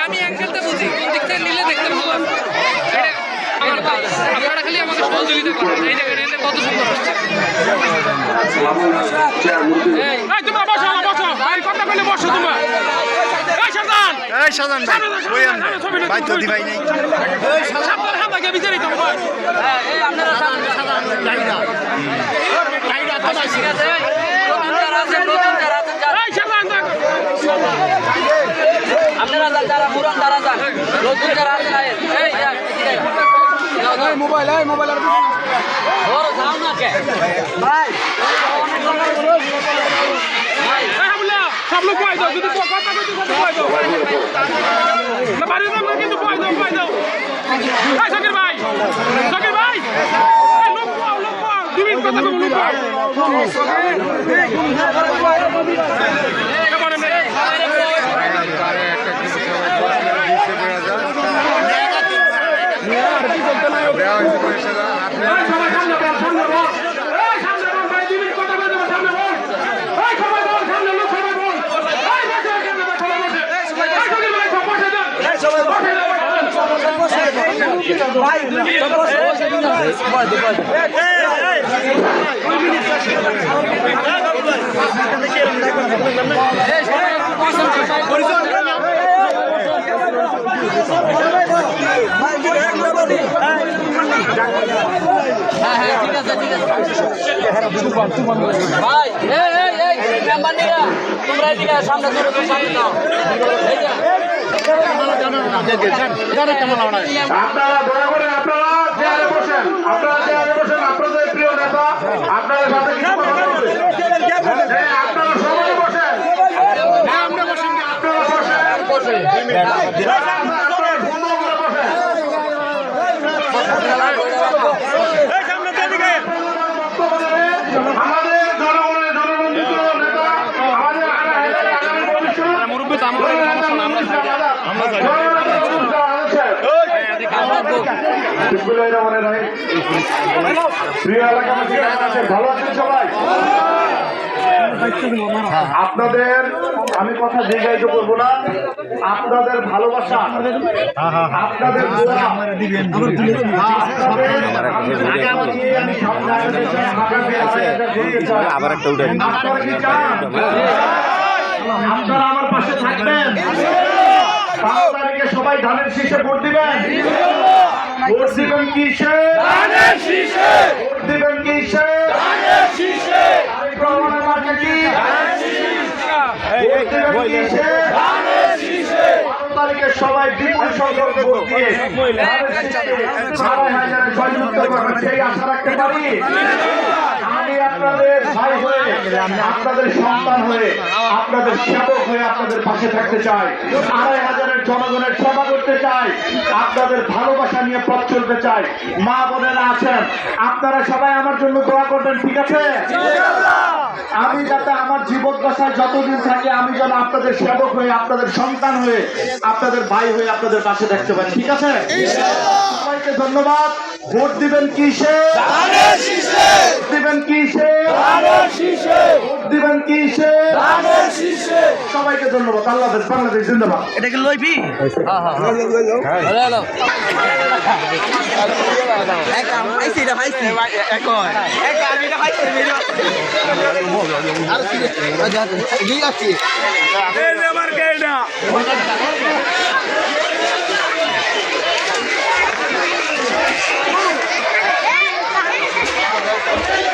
আমি একসাথে বুঝি দেখতে নিলে দেখতে ভালো লাগবে আপনারা খালি আমাকে সহযোগিতা করেন এই দেখেন এতে কত সুন্দর হচ্ছে তোমরা বসো বসো ভাই কথা বলে বসো তোমরা এই শাহজাহান ভাই ওই আমরা ভাই তো দি ভাই নেই এই শাহজাহান হাত আগে বিচারি তো ভাই এই আপনারা শাহজাহান লাইডা লাইডা তো আছে নতুন যারা আছে এই শাহজাহান আপনারা যারা পুরান যারা যান নতুন যারা আছে এই মোবাইল আর ওর যাও না কে ভাই সব লোক পাই দাও যদি কথা কইতে সব পাই দাও না বাড়ি দাও না কিন্তু পাই দাও এই সাকির ভাই এই লোক পাও দিবিন কথা কই লোক পাও হ্যাঁ ঠিক আছে ভাই এই মেম্বাররা তোমরা এদিকে সামনে ধরো তো সামনে নাও আপনারা দয়া করে আপনারা চেয়ারে বসেন আপনাদের প্রিয় নেতা আপনাদের সাথে কিছু কথা বলবে আপনারা সবাই বসেন আপনারা বসেন আমাদের জনগণের নেতা আমাদের মুরব্বী ভালো আছেন সবাই আপনাদের আমি কথা দীর্ঘায়িত করবো না আপনাদের ভালোবাসা আপনাদের আবার একটা উঠে আপনারা আমার পাশে থাকবেন 5 তারিখে সবাই ধানের শীষে ভোট দিবেন ভোট দিবেন কিসে ধানের শীষে ভোট দিবেন কিসে ধানের শীষে প্রমাণ মার্কা কি ধানের শীষ ভোট দিবেন কিসে ধানের শীষে 5 তারিখে সবাই বিপুল সংখ্যক ভোট দিয়ে ধানের শীষে 6,000 জয়যুক্ত করবেন সেই আশা রাখতে পারি আমি আপনাদের ভাই হয়ে আপনাদের সন্তান হয়ে আপনাদের সেবক হয়ে আপনাদের পাশে থাকতে চাই 2,500 জনগণের সেবা করতে চাই আপনাদের ভালোবাসা নিয়ে পথ চলতে চাই মা বোনেরা আছেন আপনারা সবাই আমার জন্য দোয়া করবেন ঠিক আছে আমি যাতে আমার জীবদ্দশায় যতদিন থাকি আমি যেন আপনাদের সেবক হয়ে আপনাদের সন্তান হয়ে আপনাদের ভাই হয়ে আপনাদের পাশে থাকতে পারি ঠিক আছে সবাইকে ধন্যবাদ ভোট দিবেন কিসে ধানের শীষে ভোট দিবেন কিসে ধানের শীষে ভোট দিবেন কিসে ধানের শীষে সবাইকে ধন্যবাদ আল্লাহ হাফেজ বাংলাদেশ জিন্দাবাদ এটা কি লইবি হ্যাঁ হ্যালো এক আইছি এটা ভাইছি এক এক আরবিটা ভাইছি ভিডিও আর কি আছে এই আমার কেডা Hey,